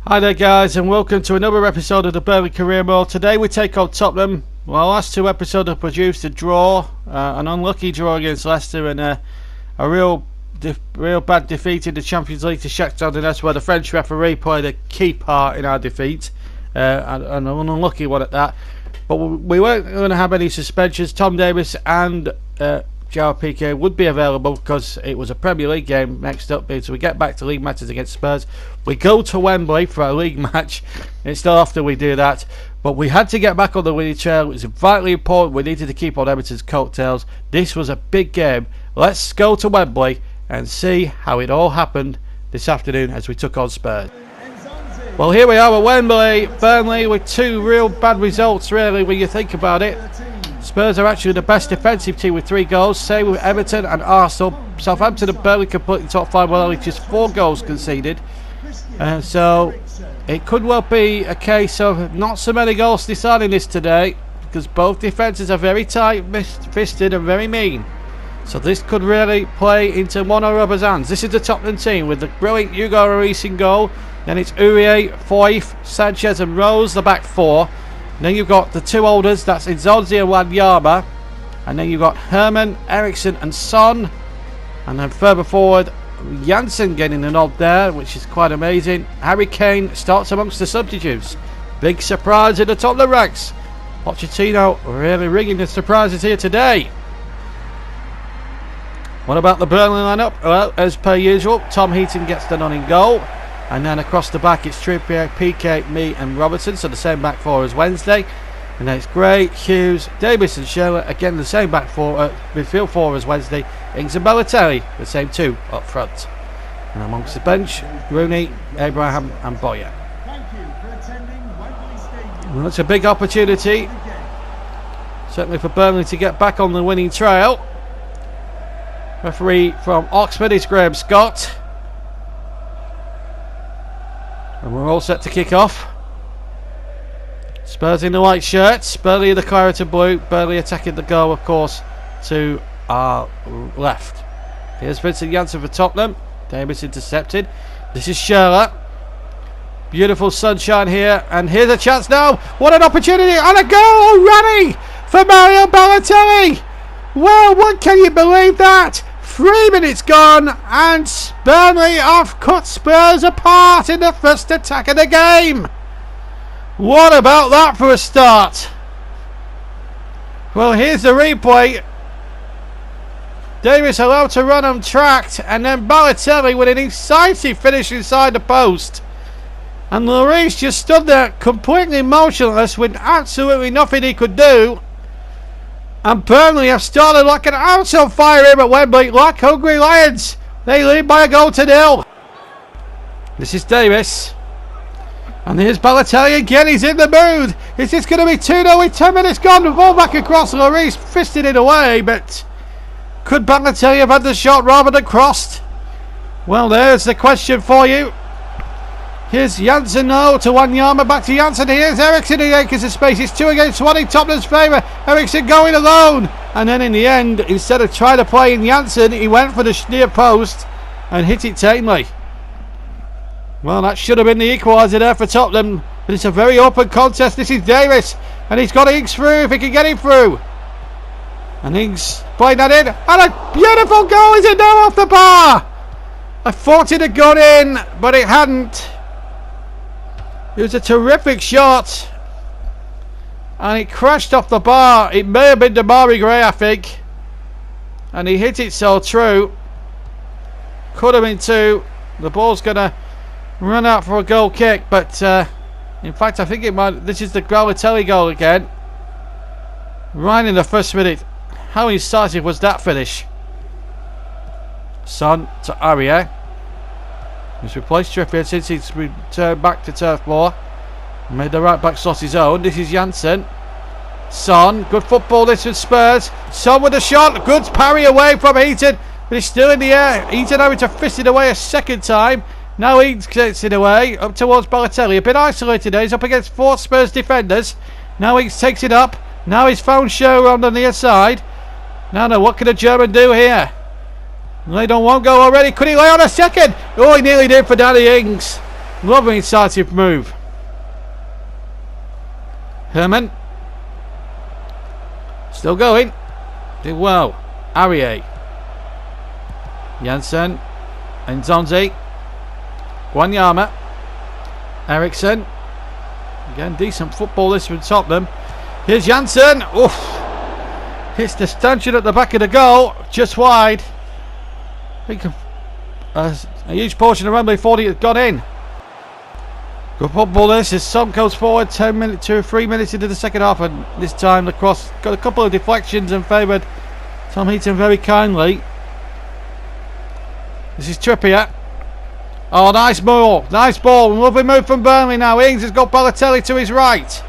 Hi there guys, and welcome to another episode of the Burnley Career Mode. Today we take on Tottenham. Well, last two episodes have produced a draw, an unlucky draw against Leicester, and a real bad defeat in the Champions League to Shakhtar Donetsk, where the French referee played a key part in our defeat, and an unlucky one at that. But we weren't going to have any suspensions. Tom Davies and SHAREfactory would be available because it was a Premier League game next up. So we get back to league matches against Spurs. We go to Wembley for a league match. It's still after we do that, but we had to get back on the winning trail. It was vitally important. We needed to keep on Everton's coattails. This was a big game. Let's go to Wembley and see how it all happened this afternoon as we took on Spurs. Well, here we are at Wembley. Burnley with two real bad results, really, when you think about it. Spurs are actually the best defensive team with 3 goals. Same with Everton and Arsenal. Southampton and Burnley completely top 5 with only just 4 goals conceded. So it could well be a case of not so many goals deciding this today, because both defences are very tight-fisted and very mean. So this could really play into one or other's hands. This is the Tottenham team with the brilliant Hugo Lloris in goal. Then it's Aurier, Foyth, Sanchez and Rose, the back 4. Then you've got the 2 olders, that's Nzonzi and Wanyama. And then you've got Herman, Eriksson and Son. And then further forward, Janssen getting a nod there, which is quite amazing. Harry Kane starts amongst the substitutes. Big surprise in the Tottenham ranks. Pochettino really ringing the surprises here today. What about the Burnley lineup? Well, as per usual, Tom Heaton gets the nod in goal. And then across the back it's Trippier, PK, me and Robertson, so the same back 4 as Wednesday. And then it's Gray, Hughes, Davis and Shearer, again the same back 4, midfield 4 as Wednesday. Ings and Balotelli, the same 2 up front. And amongst the bench, Rooney, Abraham and Boyer. Well, it's a big opportunity, certainly for Burnley, to get back on the winning trail. Referee from Oxford is Graham Scott. And we're all set to kick off. Spurs in the white shirts, Burnley in the claret and blue. Burnley attacking the goal, of course, to our left. Here's Vincent Janssen for Tottenham. Davis intercepted. This is Shearer. Beautiful sunshine here, and here's a chance now. What an opportunity, and a goal already for Mario Balotelli. Well, what can you believe that? 3 minutes gone, and Burnley have cut Spurs apart in the first attack of the game. What about that for a start? Well, here's the replay. Davis allowed to run untracked, and then Balotelli with an incisive finish inside the post. And Lloris just stood there completely motionless with absolutely nothing he could do. And Burnley have started like an house on fire here at Wembley, like hungry lions. They lead by a goal to 0. This is Davis. And here's Balotelli again, he's in the mood. Is this going to be 2-0 with 10 minutes gone? The ball back across, Lloris fisted it away, but could Balotelli have had the shot rather than crossed? Well, there's the question for you. Here's Janssen now to Wanyama, back to Janssen. Here's Eriksson in acres of space. It's 2 against 1 in Tottenham's favour. Eriksson going alone. And then in the end, instead of trying to play in Janssen, he went for the near post and hit it tamely. Well, that should have been the equaliser there for Tottenham. But it's a very open contest. This is Davis. And he's got Ings through if he can get him through. And Ings playing that in. And a beautiful goal. Is it now off the bar? I thought it had gone in, but it hadn't. It was a terrific shot, and it crashed off the bar. It may have been Damari Gray, I think, and he hit it so true. Could have been 2. The ball's going to run out for a goal kick, but in fact I think it might. This is the Balotelli goal again, right in the first minute. How incisive was that finish? Son to Aurier. He's replaced Trippier since he's returned back to turf floor. Made the right back slot his own. This is Janssen. Son, good football this with Spurs. Son with a shot, good parry away from Heaton, but he's still in the air. Heaton having to fist it away a second time. Now he gets it away, up towards Balotelli. A bit isolated there, he's up against 4 Spurs defenders. Now he takes it up. Now he's found Shearer on the near side. Now, what can a German do here? Laid on 1 goal already. Could he lay on a second? Oh, he nearly did for Danny Ings. Lovely incisive move. Herman. Still going. Did well. Aurier. Janssen. Nzonzi. Wanyama. Eriksson. Again, decent football this from Tottenham. Here's Janssen. Oof. Hits the stanchion at the back of the goal. Just wide. I think a huge portion of Wembley thought it had gone in. Good football this as Son goes forward 3 minutes into the second half, and this time the cross got a couple of deflections and favoured Tom Heaton very kindly. This is Trippier. Oh, nice ball. Nice ball. Lovely move from Burnley now. Ings has got Balotelli to his right.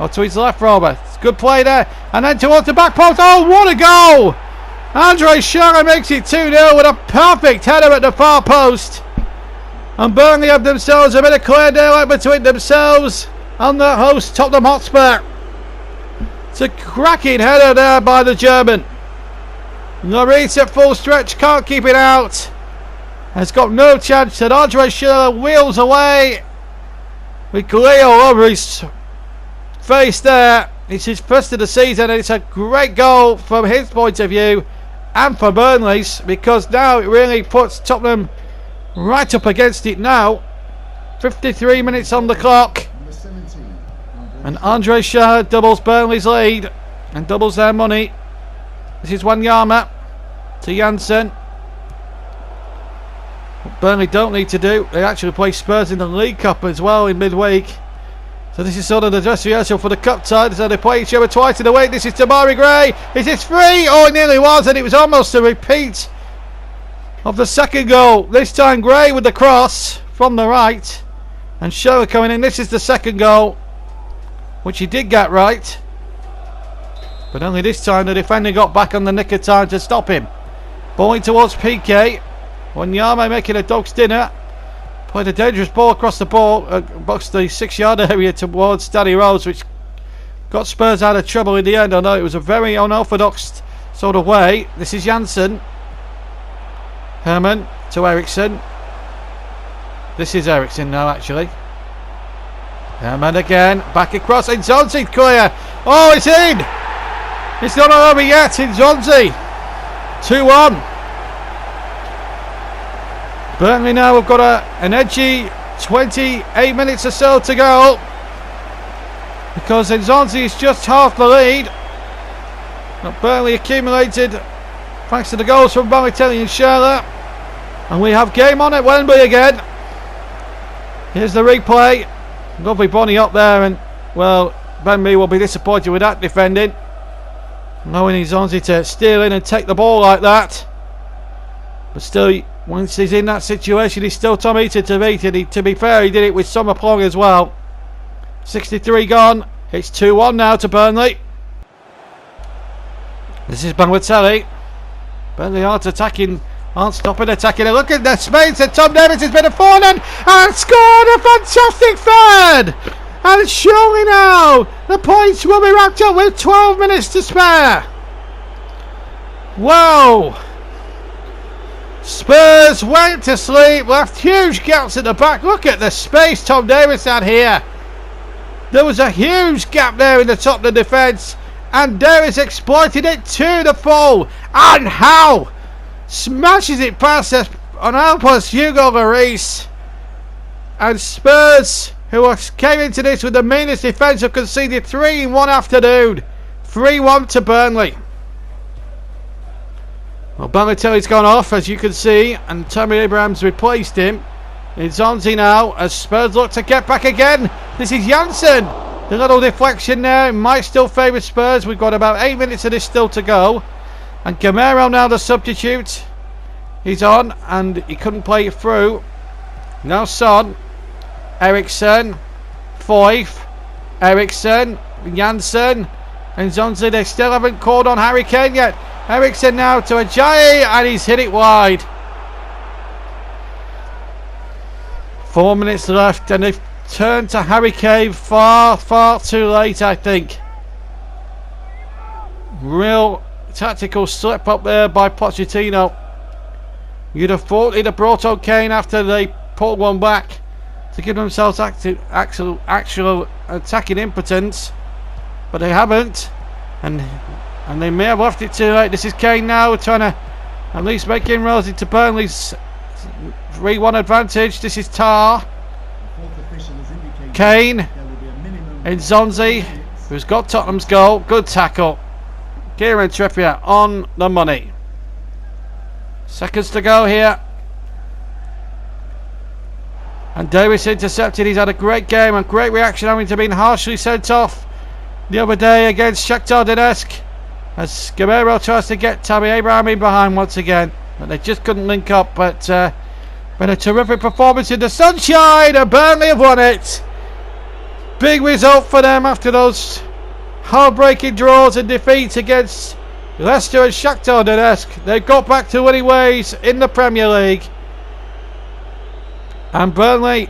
Or to his left, rather. It's good play there. And then towards the back post. Oh, what a goal! Andre Schürrle makes it 2-0 with a perfect header at the far post. And Burnley have themselves a bit of clear daylight between themselves and the host Tottenham Hotspur. It's a cracking header there by the German. Lloris at full stretch, can't keep it out. Has got no chance, and Andre Schürrle wheels away with Leo over his face there. It's his first of the season, and it's a great goal from his point of view and for Burnley's, because now it really puts Tottenham right up against it now. 53 minutes on the clock, and Andre Schürrle doubles Burnley's lead and doubles their money. This is Wanyama to Janssen. What Burnley don't need to do, they actually play Spurs in the League Cup as well in midweek. So this is sort of the dress rehearsal for the cup side. So they play each other twice in a week. This is Tamari Gray. Is this free? Oh, it nearly was, and it was almost a repeat of the second goal. This time Gray with the cross from the right, and Schürrle coming in. This is the second goal, which he did get right, but only this time the defender got back on the nick of time to stop him. Bowling towards PK. Wanyama making a dog's dinner. Played a dangerous ball across the box, the 6-yard area towards Danny Rose, which got Spurs out of trouble in the end. I know it was a very unorthodox sort of way. This is Janssen. Herman to Eriksson. This is Eriksson now, actually. Herman again, back across. Nzonzi clear. Oh, it's in. It's not over yet. Nzonzi. 2-1. Burnley now have got an edgy 28 minutes or so to go, because Nzonzi is just half the lead. But Burnley accumulated thanks to the goals from Balotelli and Schürrle, and we have game on at Wembley again. Here's the replay. Lovely Bonnie up there, and well, Burnley will be disappointed with that defending, knowing Nzonzi to steal in and take the ball like that. But still, once he's in that situation, he's still Tom Heaton to beat, and to be fair, he did it with some aplomb as well. 63 gone. It's 2-1 now to Burnley. This is Balotelli. Burnley aren't stopping attacking. Look at the space, and Tom Davies has been a forehand and scored a fantastic third. And surely now the points will be wrapped up with 12 minutes to spare. Whoa! Spurs went to sleep, left huge gaps at the back. Look at the space Tom Davies had here. There was a huge gap there in the Tottenham defence, and Davies exploited it to the full. And how? Smashes it past us on helpless Hugo Lloris. And Spurs, who came into this with the meanest defence, have conceded 3 in one afternoon. 3-1 to Burnley. Well, Balotelli's gone off, as you can see, and Tammy Abrahams replaced him. It's Nzonzi now, as Spurs look to get back again. This is Janssen. The little deflection there might still favour Spurs. We've got about 8 minutes of this still to go. And Gamero now the substitute. He's on, and he couldn't play it through. Now Son. Eriksson. Foyth. Eriksson. Janssen. And Nzonzi, they still haven't called on Harry Kane yet. Eriksson now to Ajayi, and he's hit it wide. 4 minutes left, and they've turned to Harry Kane far too late, I think. Real tactical slip up there by Pochettino. You'd have thought he'd have brought on Kane after they pulled one back. to give themselves actual attacking impotence, but they haven't, and they may have left it too late. This is Kane now trying to at least make inroads into Burnley's 3-1 advantage. This is Tar. Kane in Zonzi, who's got Tottenham's goal. Good tackle. Kieran Trippier on the money. Seconds to go here. And Davis intercepted. He's had a great game and great reaction, having to been harshly sent off the other day against Shakhtar Donetsk, as Guerrero tries to get Tammy Abraham in behind once again, but they just couldn't link up. But been a terrific performance in the sunshine, and Burnley have won it. Big result for them after those heartbreaking draws and defeats against Leicester and Shakhtar Donetsk. They've got back to winning ways in the Premier League. And Burnley,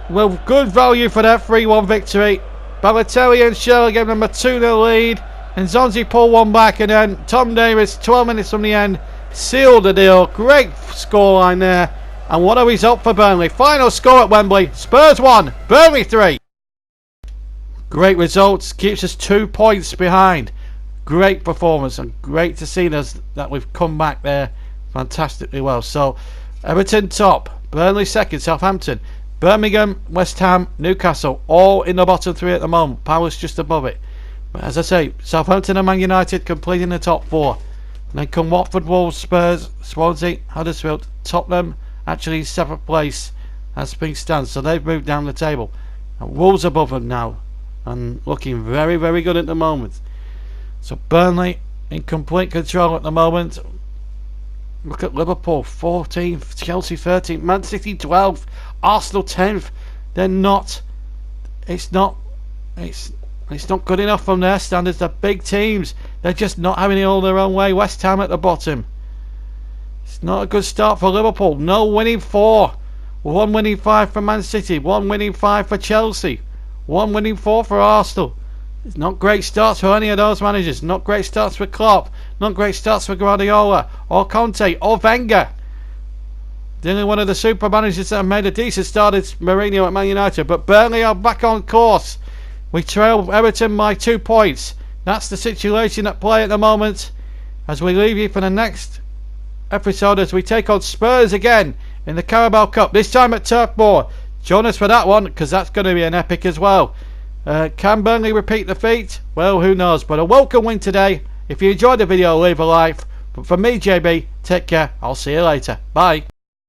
well, good value for their 3-1 victory. Balotelli and Schürrle gave them a 2-0 lead, and Zonzi pulled one back, and then Tom Davis, 12 minutes from the end, sealed the deal. Great scoreline there, and what a result for Burnley. Final score at Wembley: Spurs 1, Burnley 3. Great results, keeps us 2 points behind. Great performance, and great to see us that we've come back there fantastically well. So Everton top, Burnley second, Southampton, Birmingham, West Ham, Newcastle, all in the bottom 3 at the moment. Palace just above it. But as I say, Southampton and Man United completing the top 4. And then come Watford, Wolves, Spurs, Swansea, Huddersfield, Tottenham, actually in 7th place as things stand. So they've moved down the table. And Wolves above them now, and looking very, very good at the moment. So Burnley in complete control at the moment. Look at Liverpool 14th, Chelsea 13th, Man City 12th, Arsenal 10th. They're not. It's not good enough from their standards. They're big teams. They're just not having it all their own way. West Ham at the bottom. It's not a good start for Liverpool. No winning 4. 1 winning 5 for Man City. 1 winning 5 for Chelsea. 1 winning 4 for Arsenal. It's not great starts for any of those managers. Not great starts for Klopp. Not great starts for Guardiola or Conte or Wenger. The only one of the super managers that have made a decent start is Mourinho at Man United. But Burnley are back on course. We trail Everton by 2 points. That's the situation at play at the moment, as we leave you for the next episode as we take on Spurs again in the Carabao Cup, this time at Turf Moor. Join us for that one, because that's going to be an epic as well. Can Burnley repeat the feat? Well, who knows, but a welcome win today. If you enjoyed the video, leave a like. But from me, JB, take care. I'll see you later. Bye.